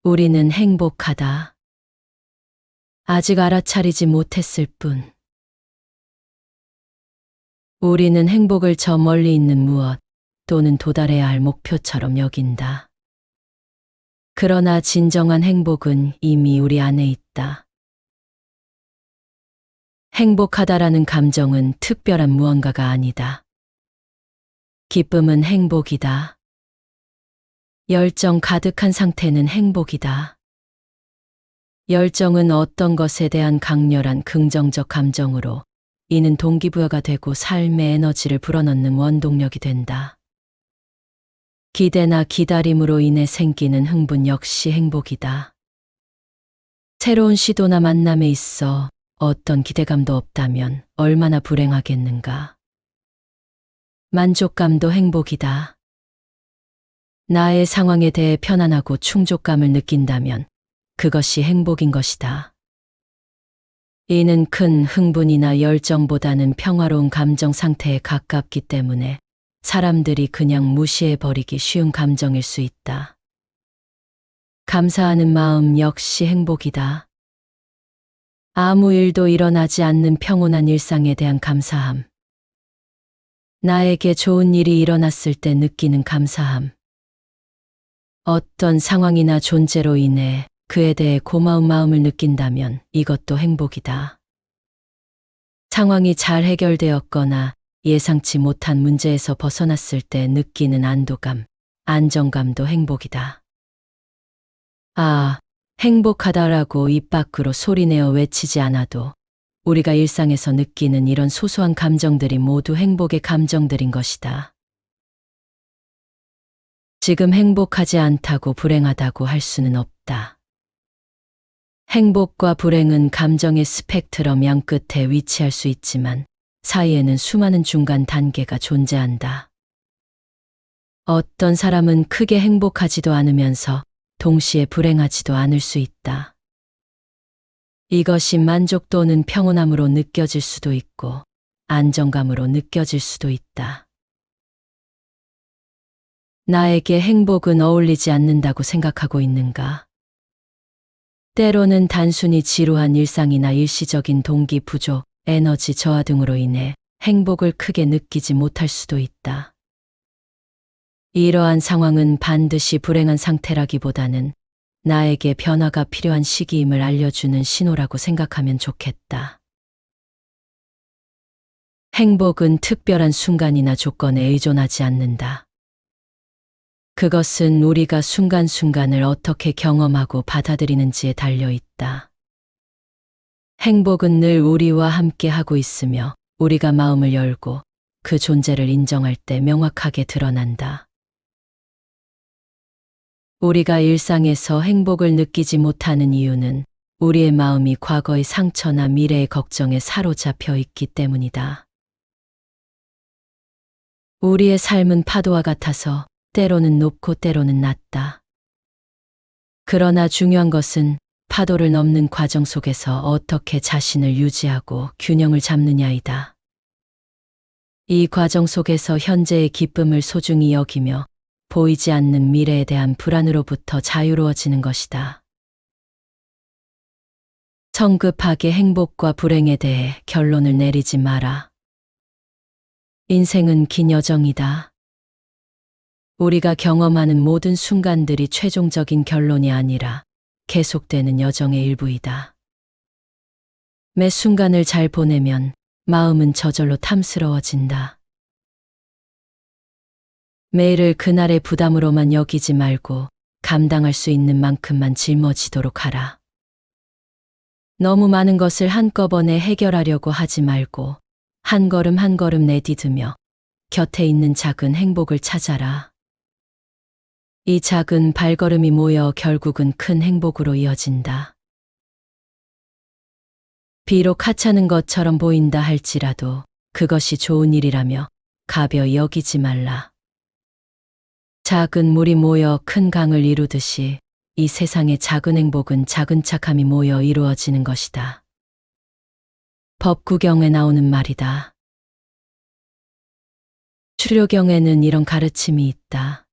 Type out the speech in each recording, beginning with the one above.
우리는 행복하다. 아직 알아차리지 못했을 뿐. 우리는 행복을 저 멀리 있는 무엇 또는 도달해야 할 목표처럼 여긴다. 그러나 진정한 행복은 이미 우리 안에 있다. 행복하다라는 감정은 특별한 무언가가 아니다. 기쁨은 행복이다. 열정 가득한 상태는 행복이다. 열정은 어떤 것에 대한 강렬한 긍정적 감정으로 이는 동기부여가 되고 삶의 에너지를 불어넣는 원동력이 된다. 기대나 기다림으로 인해 생기는 흥분 역시 행복이다. 새로운 시도나 만남에 있어 어떤 기대감도 없다면 얼마나 불행하겠는가. 만족감도 행복이다. 나의 상황에 대해 편안하고 충족감을 느낀다면 그것이 행복인 것이다. 이는 큰 흥분이나 열정보다는 평화로운 감정 상태에 가깝기 때문에 사람들이 그냥 무시해버리기 쉬운 감정일 수 있다. 감사하는 마음 역시 행복이다. 아무 일도 일어나지 않는 평온한 일상에 대한 감사함. 나에게 좋은 일이 일어났을 때 느끼는 감사함. 어떤 상황이나 존재로 인해 그에 대해 고마운 마음을 느낀다면 이것도 행복이다. 상황이 잘 해결되었거나 예상치 못한 문제에서 벗어났을 때 느끼는 안도감, 안정감도 행복이다. 아, 행복하다라고 입 밖으로 소리내어 외치지 않아도 우리가 일상에서 느끼는 이런 소소한 감정들이 모두 행복의 감정들인 것이다. 지금 행복하지 않다고 불행하다고 할 수는 없다. 행복과 불행은 감정의 스펙트럼 양 끝에 위치할 수 있지만 사이에는 수많은 중간 단계가 존재한다. 어떤 사람은 크게 행복하지도 않으면서 동시에 불행하지도 않을 수 있다. 이것이 만족 또는 평온함으로 느껴질 수도 있고 안정감으로 느껴질 수도 있다. 나에게 행복은 어울리지 않는다고 생각하고 있는가? 때로는 단순히 지루한 일상이나 일시적인 동기 부족, 에너지 저하 등으로 인해 행복을 크게 느끼지 못할 수도 있다. 이러한 상황은 반드시 불행한 상태라기보다는 나에게 변화가 필요한 시기임을 알려주는 신호라고 생각하면 좋겠다. 행복은 특별한 순간이나 조건에 의존하지 않는다. 그것은 우리가 순간순간을 어떻게 경험하고 받아들이는지에 달려 있다. 행복은 늘 우리와 함께 하고 있으며 우리가 마음을 열고 그 존재를 인정할 때 명확하게 드러난다. 우리가 일상에서 행복을 느끼지 못하는 이유는 우리의 마음이 과거의 상처나 미래의 걱정에 사로잡혀 있기 때문이다. 우리의 삶은 파도와 같아서 때로는 높고 때로는 낮다. 그러나 중요한 것은 파도를 넘는 과정 속에서 어떻게 자신을 유지하고 균형을 잡느냐이다. 이 과정 속에서 현재의 기쁨을 소중히 여기며 보이지 않는 미래에 대한 불안으로부터 자유로워지는 것이다. 성급하게 행복과 불행에 대해 결론을 내리지 마라. 인생은 긴 여정이다. 우리가 경험하는 모든 순간들이 최종적인 결론이 아니라 계속되는 여정의 일부이다. 매 순간을 잘 보내면 마음은 저절로 탐스러워진다. 매일을 그날의 부담으로만 여기지 말고 감당할 수 있는 만큼만 짊어지도록 하라. 너무 많은 것을 한꺼번에 해결하려고 하지 말고 한 걸음 한 걸음 내디디며 곁에 있는 작은 행복을 찾아라. 이 작은 발걸음이 모여 결국은 큰 행복으로 이어진다. 비록 하찮은 것처럼 보인다 할지라도 그것이 좋은 일이라며 가벼이 여기지 말라. 작은 물이 모여 큰 강을 이루듯이 이 세상의 작은 행복은 작은 착함이 모여 이루어지는 것이다. 법구경에 나오는 말이다. 출효경에는 이런 가르침이 있다.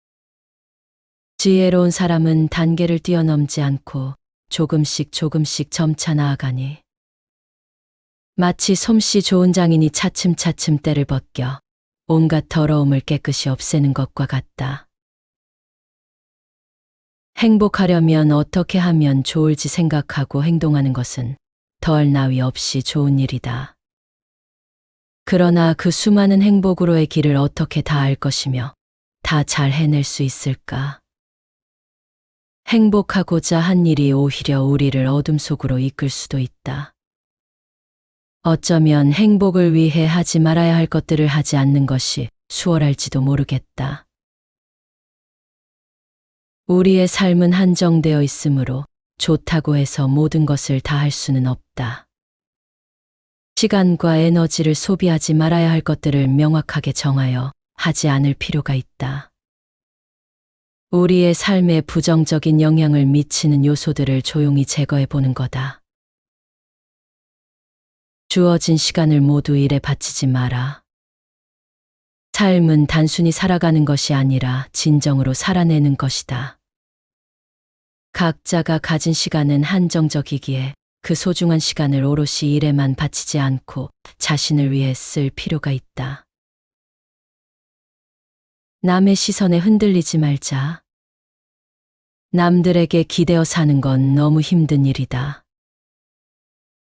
지혜로운 사람은 단계를 뛰어넘지 않고 조금씩 조금씩 점차 나아가니 마치 솜씨 좋은 장인이 차츰차츰 때를 벗겨 온갖 더러움을 깨끗이 없애는 것과 같다. 행복하려면 어떻게 하면 좋을지 생각하고 행동하는 것은 더할 나위 없이 좋은 일이다. 그러나 그 수많은 행복으로의 길을 어떻게 다 알 것이며 다 잘 해낼 수 있을까? 행복하고자 한 일이 오히려 우리를 어둠 속으로 이끌 수도 있다. 어쩌면 행복을 위해 하지 말아야 할 것들을 하지 않는 것이 수월할지도 모르겠다. 우리의 삶은 한정되어 있으므로 좋다고 해서 모든 것을 다 할 수는 없다. 시간과 에너지를 소비하지 말아야 할 것들을 명확하게 정하여 하지 않을 필요가 있다. 우리의 삶에 부정적인 영향을 미치는 요소들을 조용히 제거해 보는 거다. 주어진 시간을 모두 일에 바치지 마라. 삶은 단순히 살아가는 것이 아니라 진정으로 살아내는 것이다. 각자가 가진 시간은 한정적이기에 그 소중한 시간을 오롯이 일에만 바치지 않고 자신을 위해 쓸 필요가 있다. 남의 시선에 흔들리지 말자. 남들에게 기대어 사는 건 너무 힘든 일이다.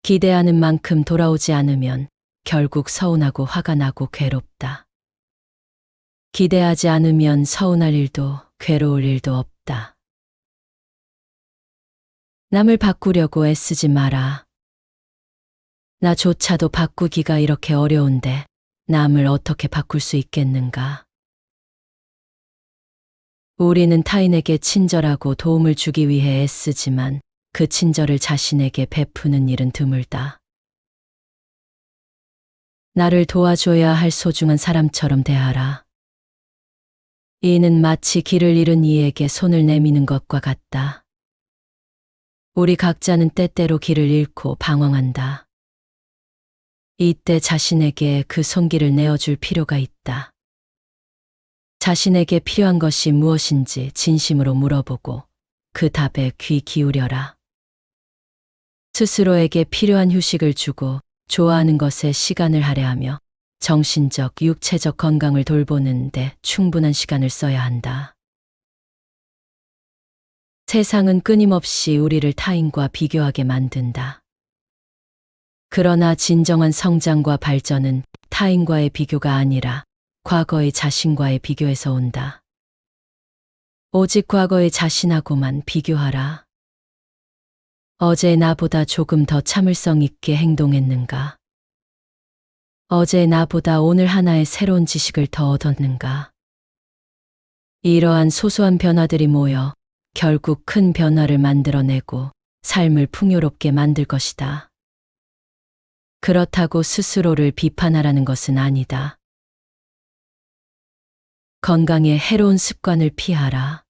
기대하는 만큼 돌아오지 않으면 결국 서운하고 화가 나고 괴롭다. 기대하지 않으면 서운할 일도 괴로울 일도 없다. 남을 바꾸려고 애쓰지 마라. 나조차도 바꾸기가 이렇게 어려운데 남을 어떻게 바꿀 수 있겠는가? 우리는 타인에게 친절하고 도움을 주기 위해 애쓰지만 그 친절을 자신에게 베푸는 일은 드물다. 나를 도와줘야 할 소중한 사람처럼 대하라. 이는 마치 길을 잃은 이에게 손을 내미는 것과 같다. 우리 각자는 때때로 길을 잃고 방황한다. 이때 자신에게 그 손길을 내어줄 필요가 있다. 자신에게 필요한 것이 무엇인지 진심으로 물어보고 그 답에 귀 기울여라. 스스로에게 필요한 휴식을 주고 좋아하는 것에 시간을 할애하며 정신적, 육체적 건강을 돌보는 데 충분한 시간을 써야 한다. 세상은 끊임없이 우리를 타인과 비교하게 만든다. 그러나 진정한 성장과 발전은 타인과의 비교가 아니라 과거의 자신과의 비교에서 온다. 오직 과거의 자신하고만 비교하라. 어제 나보다 조금 더 참을성 있게 행동했는가? 어제 나보다 오늘 하나의 새로운 지식을 더 얻었는가? 이러한 소소한 변화들이 모여 결국 큰 변화를 만들어내고 삶을 풍요롭게 만들 것이다. 그렇다고 스스로를 비판하라는 것은 아니다. 건강에 해로운 습관을 피하라.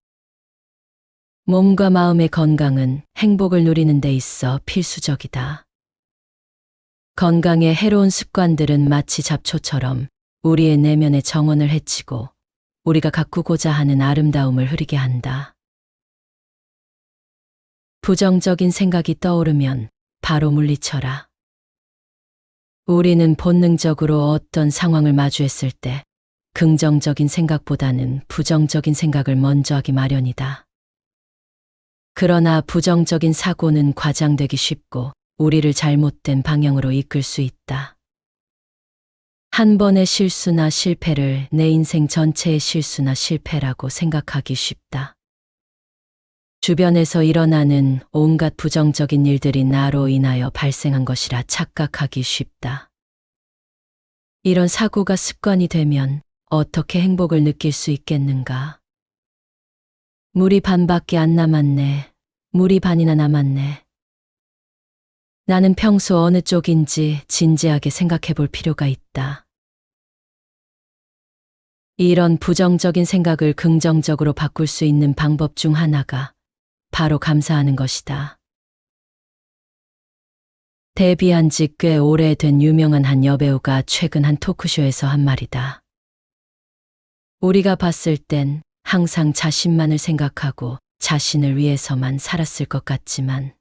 몸과 마음의 건강은 행복을 누리는 데 있어 필수적이다. 건강에 해로운 습관들은 마치 잡초처럼 우리의 내면의 정원을 해치고 우리가 가꾸고자 하는 아름다움을 흐리게 한다. 부정적인 생각이 떠오르면 바로 물리쳐라. 우리는 본능적으로 어떤 상황을 마주했을 때 긍정적인 생각보다는 부정적인 생각을 먼저 하기 마련이다. 그러나 부정적인 사고는 과장되기 쉽고 우리를 잘못된 방향으로 이끌 수 있다. 한 번의 실수나 실패를 내 인생 전체의 실수나 실패라고 생각하기 쉽다. 주변에서 일어나는 온갖 부정적인 일들이 나로 인하여 발생한 것이라 착각하기 쉽다. 이런 사고가 습관이 되면 어떻게 행복을 느낄 수 있겠는가? 물이 반밖에 안 남았네. 물이 반이나 남았네. 나는 평소 어느 쪽인지 진지하게 생각해 볼 필요가 있다. 이런 부정적인 생각을 긍정적으로 바꿀 수 있는 방법 중 하나가 바로 감사하는 것이다. 데뷔한 지 꽤 오래된 유명한 한 여배우가 최근 한 토크쇼에서 한 말이다. 우리가 봤을 땐 항상 자신만을 생각하고 자신을 위해서만 살았을 것 같지만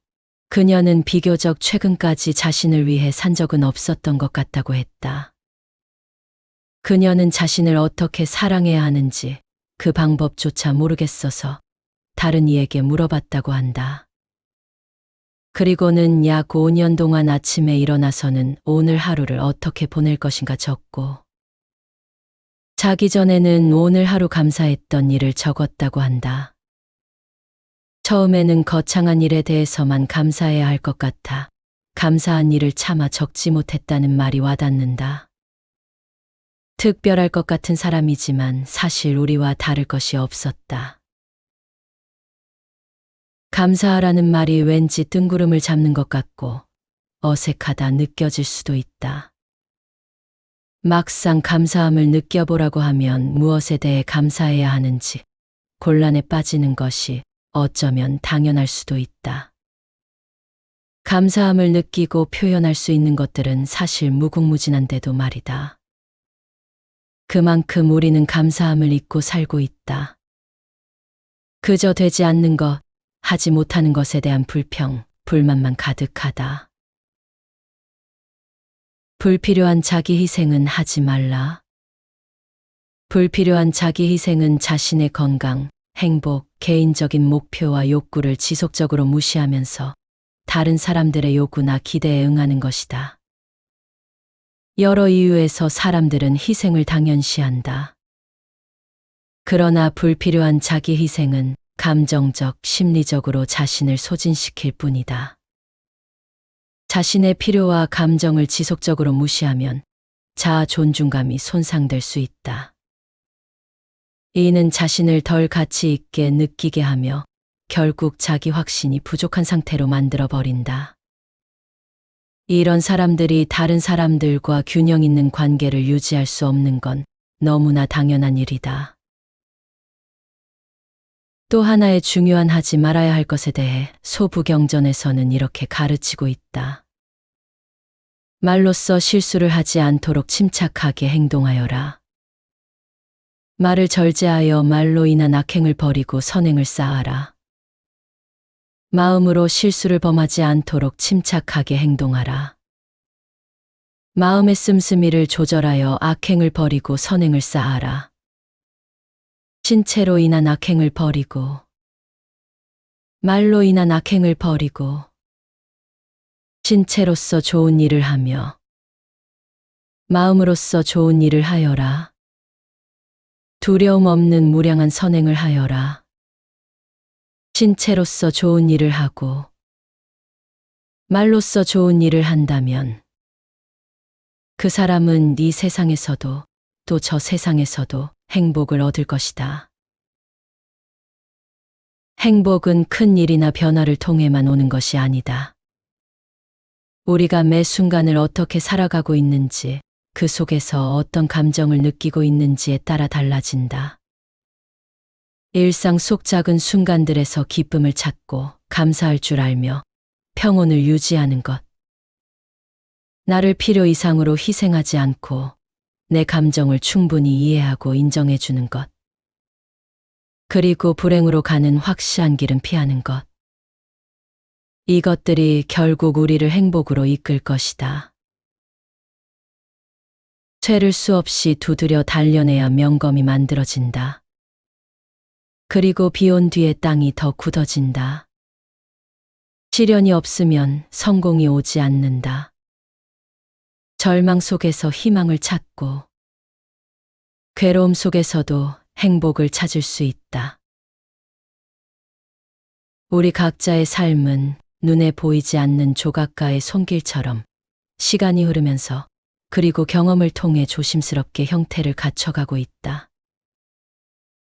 그녀는 비교적 최근까지 자신을 위해 산 적은 없었던 것 같다고 했다. 그녀는 자신을 어떻게 사랑해야 하는지 그 방법조차 모르겠어서 다른 이에게 물어봤다고 한다. 그리고는 약 5년 동안 아침에 일어나서는 오늘 하루를 어떻게 보낼 것인가 적고 자기 전에는 오늘 하루 감사했던 일을 적었다고 한다. 처음에는 거창한 일에 대해서만 감사해야 할 것 같아 감사한 일을 차마 적지 못했다는 말이 와닿는다. 특별할 것 같은 사람이지만 사실 우리와 다를 것이 없었다. 감사하라는 말이 왠지 뜬구름을 잡는 것 같고 어색하다 느껴질 수도 있다. 막상 감사함을 느껴보라고 하면 무엇에 대해 감사해야 하는지 곤란에 빠지는 것이 어쩌면 당연할 수도 있다. 감사함을 느끼고 표현할 수 있는 것들은 사실 무궁무진한데도 말이다. 그만큼 우리는 감사함을 잊고 살고 있다. 그저 되지 않는 것, 하지 못하는 것에 대한 불평, 불만만 가득하다. 불필요한 자기 희생은 하지 말라. 불필요한 자기 희생은 자신의 건강, 행복, 개인적인 목표와 욕구를 지속적으로 무시하면서 다른 사람들의 요구나 기대에 응하는 것이다. 여러 이유에서 사람들은 희생을 당연시한다. 그러나 불필요한 자기 희생은 감정적, 심리적으로 자신을 소진시킬 뿐이다. 자신의 필요와 감정을 지속적으로 무시하면 자아 존중감이 손상될 수 있다. 이는 자신을 덜 가치 있게 느끼게 하며 결국 자기 확신이 부족한 상태로 만들어버린다. 이런 사람들이 다른 사람들과 균형 있는 관계를 유지할 수 없는 건 너무나 당연한 일이다. 또 하나의 중요한 하지 말아야 할 것에 대해 소부경전에서는 이렇게 가르치고 있다. 말로써 실수를 하지 않도록 침착하게 행동하여라. 말을 절제하여 말로 인한 악행을 버리고 선행을 쌓아라. 마음으로 실수를 범하지 않도록 침착하게 행동하라. 마음의 씀씀이를 조절하여 악행을 버리고 선행을 쌓아라. 신체로 인한 악행을 버리고 말로 인한 악행을 버리고 신체로서 좋은 일을 하며 마음으로서 좋은 일을 하여라. 두려움 없는 무량한 선행을 하여라. 신체로서 좋은 일을 하고 말로써 좋은 일을 한다면 그 사람은 이 세상에서도 또 저 세상에서도 행복을 얻을 것이다. 행복은 큰 일이나 변화를 통해만 오는 것이 아니다. 우리가 매 순간을 어떻게 살아가고 있는지, 그 속에서 어떤 감정을 느끼고 있는지에 따라 달라진다. 일상 속 작은 순간들에서 기쁨을 찾고 감사할 줄 알며 평온을 유지하는 것. 나를 필요 이상으로 희생하지 않고 내 감정을 충분히 이해하고 인정해 주는 것. 그리고 불행으로 가는 확실한 길은 피하는 것. 이것들이 결국 우리를 행복으로 이끌 것이다. 쇠를 수없이 두드려 단련해야 명검이 만들어진다. 그리고 비 온 뒤에 땅이 더 굳어진다. 시련이 없으면 성공이 오지 않는다. 절망 속에서 희망을 찾고 괴로움 속에서도 행복을 찾을 수 있다. 우리 각자의 삶은 눈에 보이지 않는 조각가의 손길처럼 시간이 흐르면서 그리고 경험을 통해 조심스럽게 형태를 갖춰가고 있다.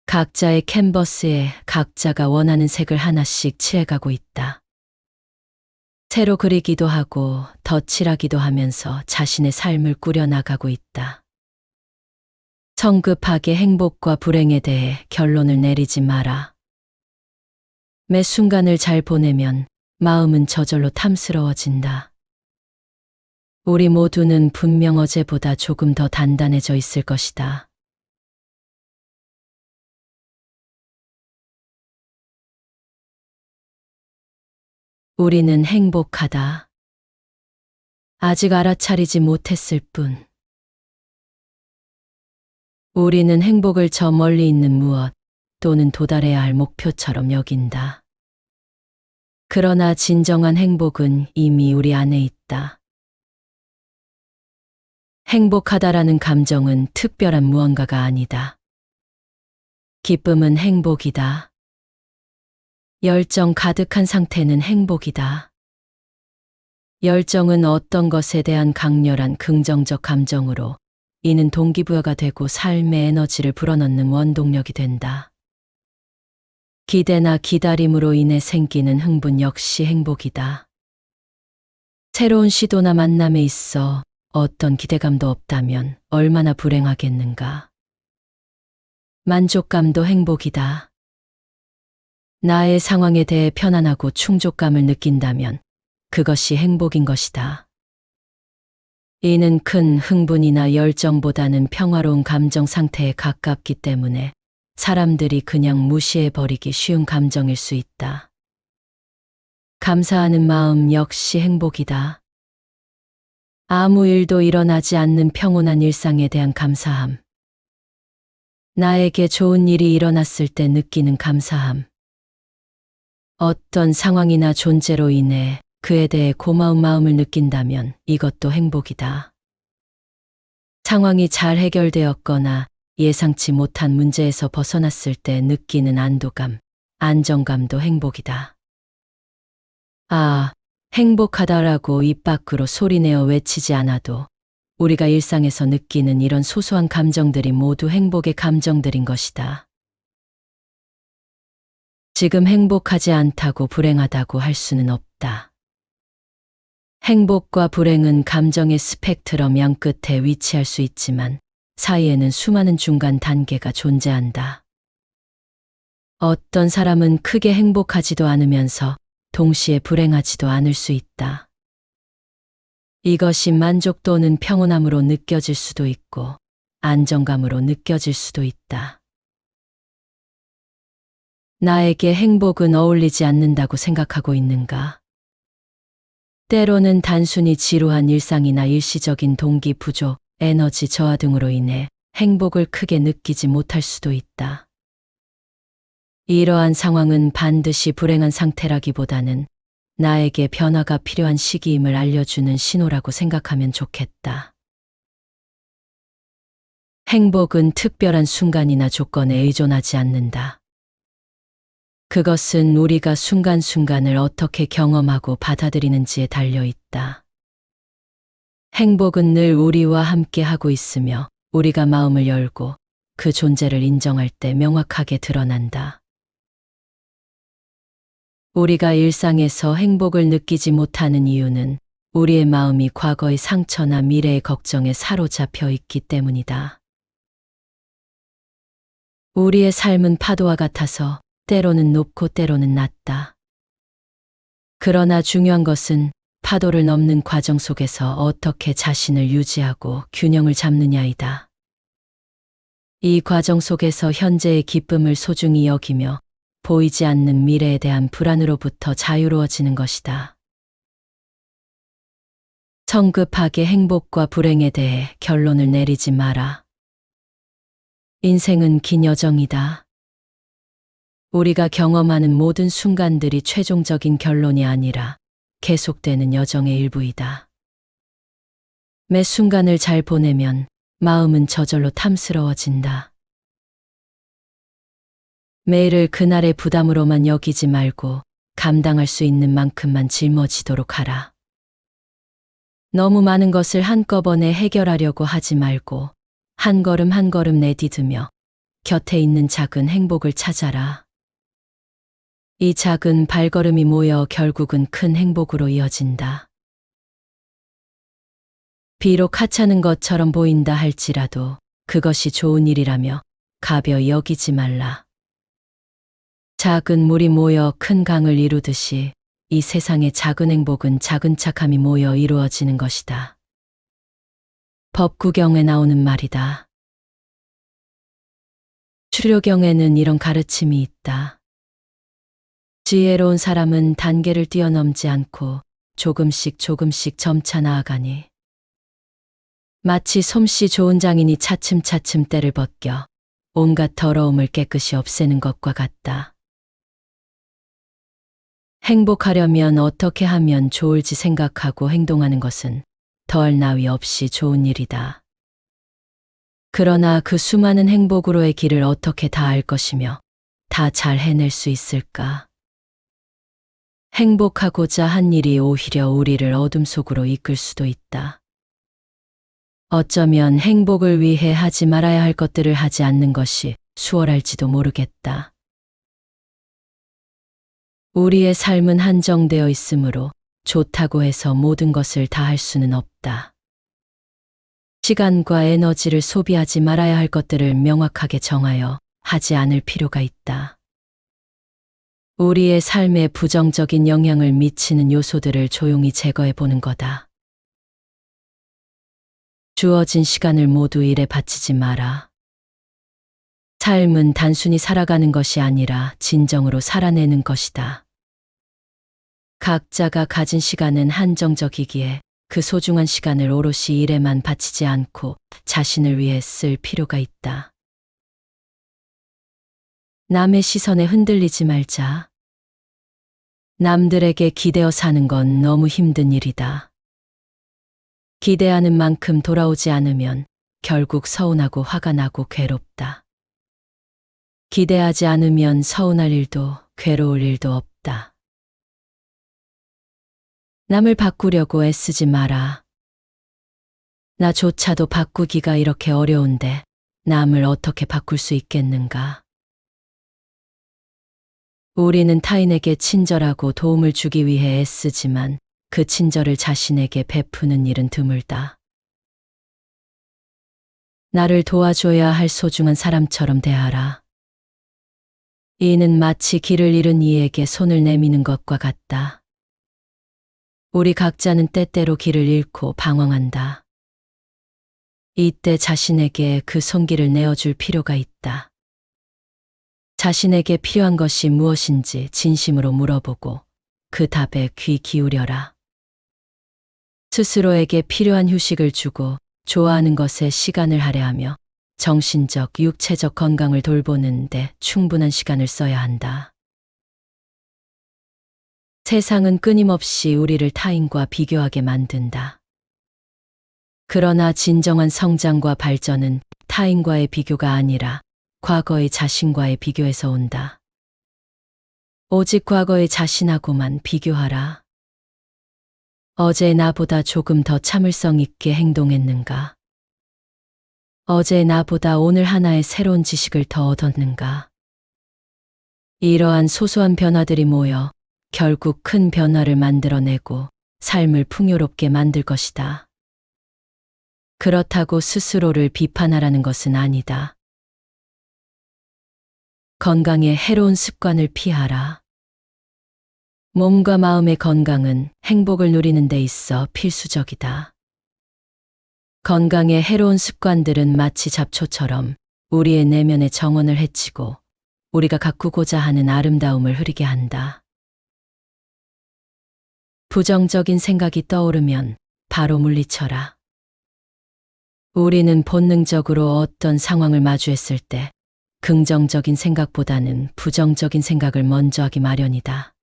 각자의 캔버스에 각자가 원하는 색을 하나씩 칠해가고 있다. 새로 그리기도 하고 덧칠하기도 하면서 자신의 삶을 꾸려나가고 있다. 성급하게 행복과 불행에 대해 결론을 내리지 마라. 매 순간을 잘 보내면 마음은 저절로 탐스러워진다. 우리 모두는 분명 어제보다 조금 더 단단해져 있을 것이다. 우리는 행복하다. 아직 알아차리지 못했을 뿐. 우리는 행복을 저 멀리 있는 무엇 또는 도달해야 할 목표처럼 여긴다. 그러나 진정한 행복은 이미 우리 안에 있다. 행복하다라는 감정은 특별한 무언가가 아니다. 기쁨은 행복이다. 열정 가득한 상태는 행복이다. 열정은 어떤 것에 대한 강렬한 긍정적 감정으로 이는 동기부여가 되고 삶의 에너지를 불어넣는 원동력이 된다. 기대나 기다림으로 인해 생기는 흥분 역시 행복이다. 새로운 시도나 만남에 있어 어떤 기대감도 없다면 얼마나 불행하겠는가. 만족감도 행복이다. 나의 상황에 대해 편안하고 충족감을 느낀다면 그것이 행복인 것이다. 이는 큰 흥분이나 열정보다는 평화로운 감정 상태에 가깝기 때문에 사람들이 그냥 무시해버리기 쉬운 감정일 수 있다. 감사하는 마음 역시 행복이다. 아무 일도 일어나지 않는 평온한 일상에 대한 감사함. 나에게 좋은 일이 일어났을 때 느끼는 감사함. 어떤 상황이나 존재로 인해 그에 대해 고마운 마음을 느낀다면 이것도 행복이다. 상황이 잘 해결되었거나 예상치 못한 문제에서 벗어났을 때 느끼는 안도감, 안정감도 행복이다. 아, 행복하다라고 입 밖으로 소리내어 외치지 않아도 우리가 일상에서 느끼는 이런 소소한 감정들이 모두 행복의 감정들인 것이다. 지금 행복하지 않다고 불행하다고 할 수는 없다. 행복과 불행은 감정의 스펙트럼 양 끝에 위치할 수 있지만 사이에는 수많은 중간 단계가 존재한다. 어떤 사람은 크게 행복하지도 않으면서 동시에 불행하지도 않을 수 있다. 이것이 만족 또는 평온함으로 느껴질 수도 있고 안정감으로 느껴질 수도 있다. 나에게 행복은 어울리지 않는다고 생각하고 있는가? 때로는 단순히 지루한 일상이나 일시적인 동기 부족, 에너지 저하 등으로 인해 행복을 크게 느끼지 못할 수도 있다. 이러한 상황은 반드시 불행한 상태라기보다는 나에게 변화가 필요한 시기임을 알려주는 신호라고 생각하면 좋겠다. 행복은 특별한 순간이나 조건에 의존하지 않는다. 그것은 우리가 순간순간을 어떻게 경험하고 받아들이는지에 달려 있다. 행복은 늘 우리와 함께 하고 있으며 우리가 마음을 열고 그 존재를 인정할 때 명확하게 드러난다. 우리가 일상에서 행복을 느끼지 못하는 이유는 우리의 마음이 과거의 상처나 미래의 걱정에 사로잡혀 있기 때문이다. 우리의 삶은 파도와 같아서 때로는 높고 때로는 낮다. 그러나 중요한 것은 파도를 넘는 과정 속에서 어떻게 자신을 유지하고 균형을 잡느냐이다. 이 과정 속에서 현재의 기쁨을 소중히 여기며 보이지 않는 미래에 대한 불안으로부터 자유로워지는 것이다. 성급하게 행복과 불행에 대해 결론을 내리지 마라. 인생은 긴 여정이다. 우리가 경험하는 모든 순간들이 최종적인 결론이 아니라 계속되는 여정의 일부이다. 매 순간을 잘 보내면 마음은 저절로 탐스러워진다. 매일을 그날의 부담으로만 여기지 말고 감당할 수 있는 만큼만 짊어지도록 하라. 너무 많은 것을 한꺼번에 해결하려고 하지 말고 한 걸음 한 걸음 내디디며 곁에 있는 작은 행복을 찾아라. 이 작은 발걸음이 모여 결국은 큰 행복으로 이어진다. 비록 하찮은 것처럼 보인다 할지라도 그것이 좋은 일이라며 가벼이 여기지 말라. 작은 물이 모여 큰 강을 이루듯이 이 세상의 작은 행복은 작은 착함이 모여 이루어지는 것이다. 법구경에 나오는 말이다. 출효경에는 이런 가르침이 있다. 지혜로운 사람은 단계를 뛰어넘지 않고 조금씩 점차 나아가니 마치 솜씨 좋은 장인이 차츰 때를 벗겨 온갖 더러움을 깨끗이 없애는 것과 같다. 행복하려면 어떻게 하면 좋을지 생각하고 행동하는 것은 더할 나위 없이 좋은 일이다. 그러나 그 수많은 행복으로의 길을 어떻게 다 알 것이며 다 잘 해낼 수 있을까? 행복하고자 한 일이 오히려 우리를 어둠 속으로 이끌 수도 있다. 어쩌면 행복을 위해 하지 말아야 할 것들을 하지 않는 것이 수월할지도 모르겠다. 우리의 삶은 한정되어 있으므로 좋다고 해서 모든 것을 다 할 수는 없다. 시간과 에너지를 소비하지 말아야 할 것들을 명확하게 정하여 하지 않을 필요가 있다. 우리의 삶에 부정적인 영향을 미치는 요소들을 조용히 제거해 보는 거다. 주어진 시간을 모두 일에 바치지 마라. 삶은 단순히 살아가는 것이 아니라 진정으로 살아내는 것이다. 각자가 가진 시간은 한정적이기에 그 소중한 시간을 오롯이 일에만 바치지 않고 자신을 위해 쓸 필요가 있다. 남의 시선에 흔들리지 말자. 남들에게 기대어 사는 건 너무 힘든 일이다. 기대하는 만큼 돌아오지 않으면 결국 서운하고 화가 나고 괴롭다. 기대하지 않으면 서운할 일도 괴로울 일도 없다. 남을 바꾸려고 애쓰지 마라. 나조차도 바꾸기가 이렇게 어려운데 남을 어떻게 바꿀 수 있겠는가? 우리는 타인에게 친절하고 도움을 주기 위해 애쓰지만 그 친절을 자신에게 베푸는 일은 드물다. 나를 도와줘야 할 소중한 사람처럼 대하라. 이는 마치 길을 잃은 이에게 손을 내미는 것과 같다. 우리 각자는 때때로 길을 잃고 방황한다. 이때 자신에게 그 손길을 내어줄 필요가 있다. 자신에게 필요한 것이 무엇인지 진심으로 물어보고 그 답에 귀 기울여라. 스스로에게 필요한 휴식을 주고 좋아하는 것에 시간을 할애하며 정신적, 육체적 건강을 돌보는 데 충분한 시간을 써야 한다. 세상은 끊임없이 우리를 타인과 비교하게 만든다. 그러나 진정한 성장과 발전은 타인과의 비교가 아니라 과거의 자신과의 비교에서 온다. 오직 과거의 자신하고만 비교하라. 어제 나보다 조금 더 참을성 있게 행동했는가? 어제 나보다 오늘 하나의 새로운 지식을 더 얻었는가? 이러한 소소한 변화들이 모여 결국 큰 변화를 만들어내고 삶을 풍요롭게 만들 것이다. 그렇다고 스스로를 비판하라는 것은 아니다. 건강에 해로운 습관을 피하라. 몸과 마음의 건강은 행복을 누리는 데 있어 필수적이다. 건강에 해로운 습관들은 마치 잡초처럼 우리의 내면의 정원을 해치고 우리가 가꾸고자 하는 아름다움을 흐리게 한다. 부정적인 생각이 떠오르면 바로 물리쳐라. 우리는 본능적으로 어떤 상황을 마주했을 때 긍정적인 생각보다는 부정적인 생각을 먼저 하기 마련이다.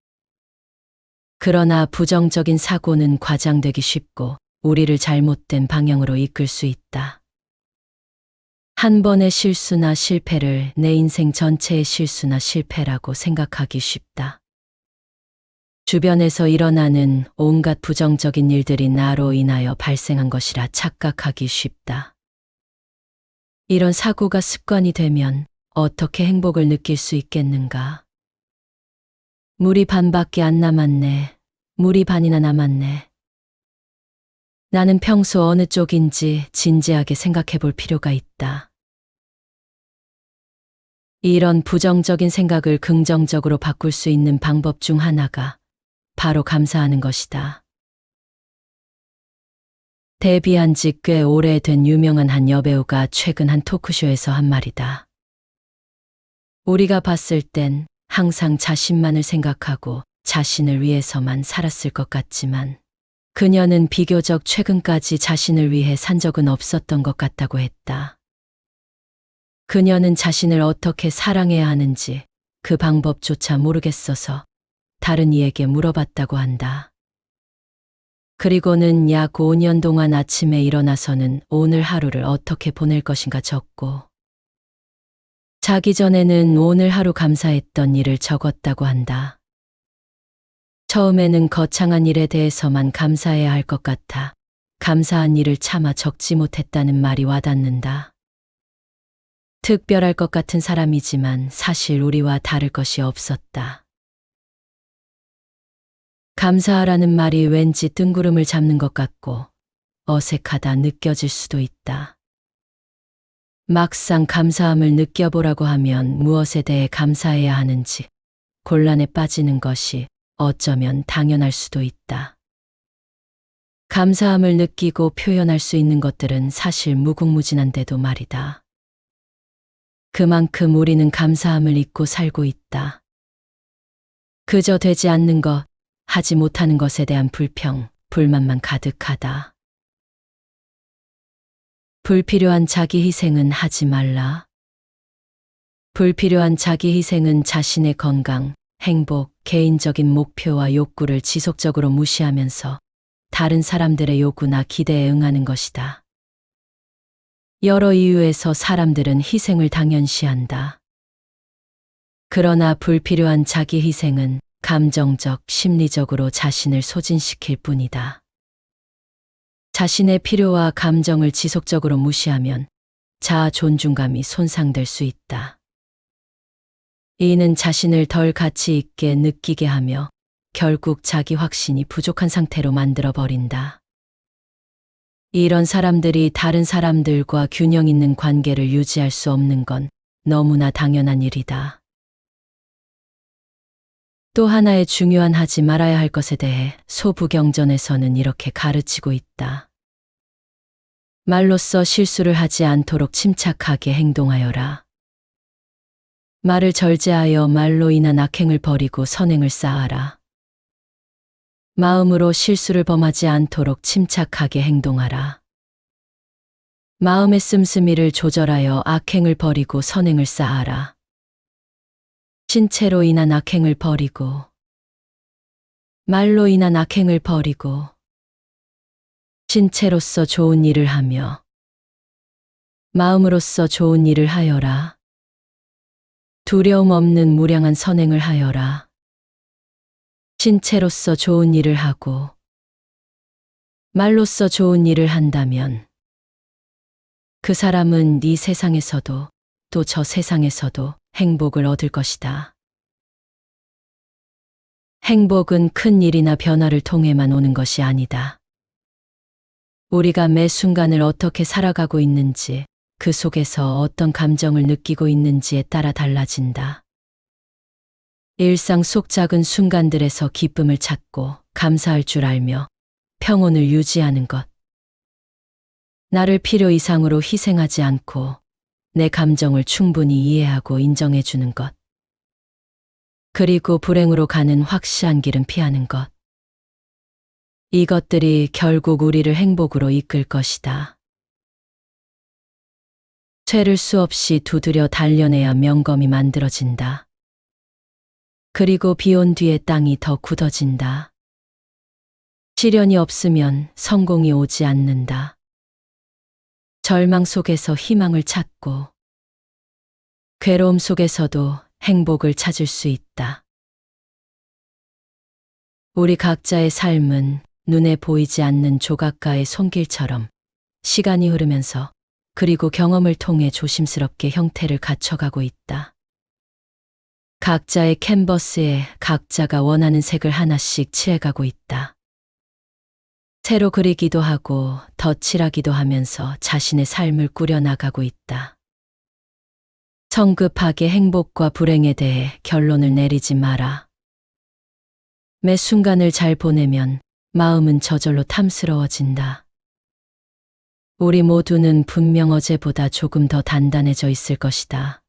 그러나 부정적인 사고는 과장되기 쉽고 우리를 잘못된 방향으로 이끌 수 있다. 한 번의 실수나 실패를 내 인생 전체의 실수나 실패라고 생각하기 쉽다. 주변에서 일어나는 온갖 부정적인 일들이 나로 인하여 발생한 것이라 착각하기 쉽다. 이런 사고가 습관이 되면 어떻게 행복을 느낄 수 있겠는가? 물이 반밖에 안 남았네. 물이 반이나 남았네. 나는 평소 어느 쪽인지 진지하게 생각해 볼 필요가 있다. 이런 부정적인 생각을 긍정적으로 바꿀 수 있는 방법 중 하나가 바로 감사하는 것이다. 데뷔한 지 꽤 오래된 유명한 한 여배우가 최근 한 토크쇼에서 한 말이다. 우리가 봤을 땐 항상 자신만을 생각하고 자신을 위해서만 살았을 것 같지만 그녀는 비교적 최근까지 자신을 위해 산 적은 없었던 것 같다고 했다. 그녀는 자신을 어떻게 사랑해야 하는지 그 방법조차 모르겠어서 다른 이에게 물어봤다고 한다. 그리고는 약 5년 동안 아침에 일어나서는 오늘 하루를 어떻게 보낼 것인가 적고 자기 전에는 오늘 하루 감사했던 일을 적었다고 한다. 처음에는 거창한 일에 대해서만 감사해야 할 것 같아 감사한 일을 차마 적지 못했다는 말이 와닿는다. 특별할 것 같은 사람이지만 사실 우리와 다를 것이 없었다. 감사하라는 말이 왠지 뜬구름을 잡는 것 같고 어색하다 느껴질 수도 있다. 막상 감사함을 느껴보라고 하면 무엇에 대해 감사해야 하는지 곤란에 빠지는 것이 어쩌면 당연할 수도 있다. 감사함을 느끼고 표현할 수 있는 것들은 사실 무궁무진한데도 말이다. 그만큼 우리는 감사함을 잊고 살고 있다. 그저 되지 않는 것, 하지 못하는 것에 대한 불평, 불만만 가득하다. 불필요한 자기 희생은 하지 말라. 불필요한 자기 희생은 자신의 건강, 행복, 개인적인 목표와 욕구를 지속적으로 무시하면서 다른 사람들의 요구나 기대에 응하는 것이다. 여러 이유에서 사람들은 희생을 당연시한다. 그러나 불필요한 자기 희생은 감정적, 심리적으로 자신을 소진시킬 뿐이다. 자신의 필요와 감정을 지속적으로 무시하면 자아 존중감이 손상될 수 있다. 이는 자신을 덜 가치 있게 느끼게 하며 결국 자기 확신이 부족한 상태로 만들어버린다. 이런 사람들이 다른 사람들과 균형 있는 관계를 유지할 수 없는 건 너무나 당연한 일이다. 또 하나의 중요한 하지 말아야 할 것에 대해 소부경전에서는 이렇게 가르치고 있다. 말로써 실수를 하지 않도록 침착하게 행동하여라. 말을 절제하여 말로 인한 악행을 버리고 선행을 쌓아라. 마음으로 실수를 범하지 않도록 침착하게 행동하라. 마음의 씀씀이를 조절하여 악행을 버리고 선행을 쌓아라. 신체로 인한 악행을 버리고 말로 인한 악행을 버리고 신체로서 좋은 일을 하며 마음으로서 좋은 일을 하여라. 두려움 없는 무량한 선행을 하여라. 신체로서 좋은 일을 하고 말로써 좋은 일을 한다면 그 사람은 이 세상에서도 또 저 세상에서도 행복을 얻을 것이다. 행복은 큰 일이나 변화를 통해만 오는 것이 아니다. 우리가 매 순간을 어떻게 살아가고 있는지, 그 속에서 어떤 감정을 느끼고 있는지에 따라 달라진다. 일상 속 작은 순간들에서 기쁨을 찾고 감사할 줄 알며 평온을 유지하는 것. 나를 필요 이상으로 희생하지 않고 내 감정을 충분히 이해하고 인정해주는 것. 그리고 불행으로 가는 확실한 길은 피하는 것. 이것들이 결국 우리를 행복으로 이끌 것이다. 쇠를 수없이 두드려 단련해야 명검이 만들어진다. 그리고 비온 뒤에 땅이 더 굳어진다. 시련이 없으면 성공이 오지 않는다. 절망 속에서 희망을 찾고 괴로움 속에서도 행복을 찾을 수 있다. 우리 각자의 삶은 눈에 보이지 않는 조각가의 손길처럼 시간이 흐르면서 그리고 경험을 통해 조심스럽게 형태를 갖춰가고 있다. 각자의 캔버스에 각자가 원하는 색을 하나씩 칠해가고 있다. 새로 그리기도 하고 덧칠하기도 하면서 자신의 삶을 꾸려나가고 있다. 성급하게 행복과 불행에 대해 결론을 내리지 마라. 매 순간을 잘 보내면 마음은 저절로 탐스러워진다. 우리 모두는 분명 어제보다 조금 더 단단해져 있을 것이다.